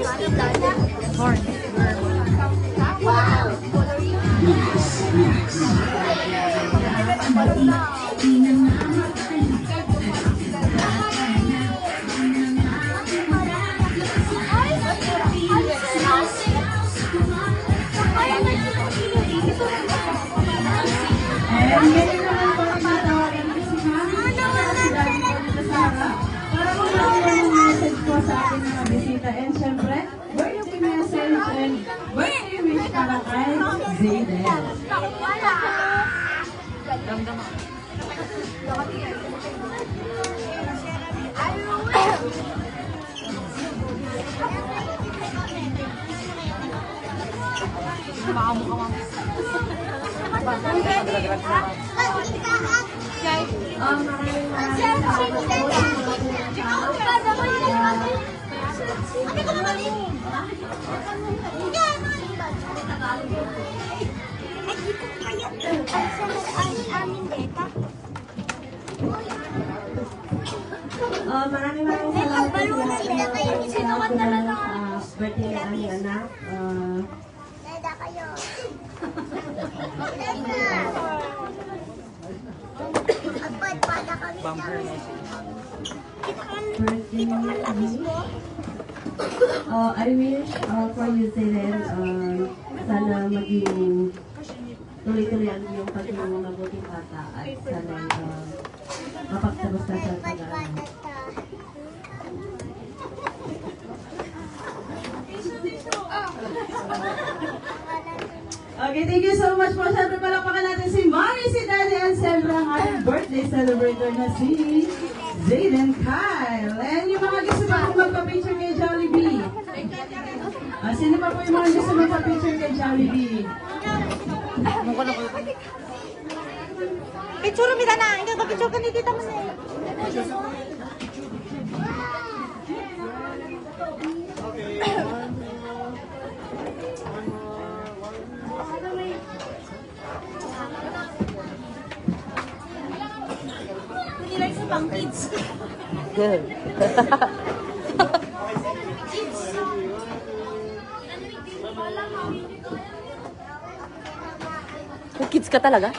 Corn. Wow. And ganyan naman po ang tatawagan ko si Mami at si Daddy po dito sa harap para magkaroon ng message po sa ating mga bisita. And syempre, birthday message and birthday wish para kay Zayden. Maraming salamat po sa birthday ng aming anak. Nada kayo. Agpadpada kami sa kita ka lapis mo. I wish for you, Zayden, sana maging tuloy-tuloy ang iyong pagiging mabuting bata at sana mapagtapos ka sa pag-aaral. Okay, thank you so much po. Siyempre palakpakan natin si Mommy, si Daddy, and siyempre ang ating birthday celebrator na si Zayden Kyle. And yung mga gusto pa kung magpa-picture kay Jollibee. Sino pa po yung mga gusto magpa-picture kay Jollibee? Picture mo na. Ikaw ka picture ka ni tita mo na. Nilay sa pang kids. Good. Kids ka talaga?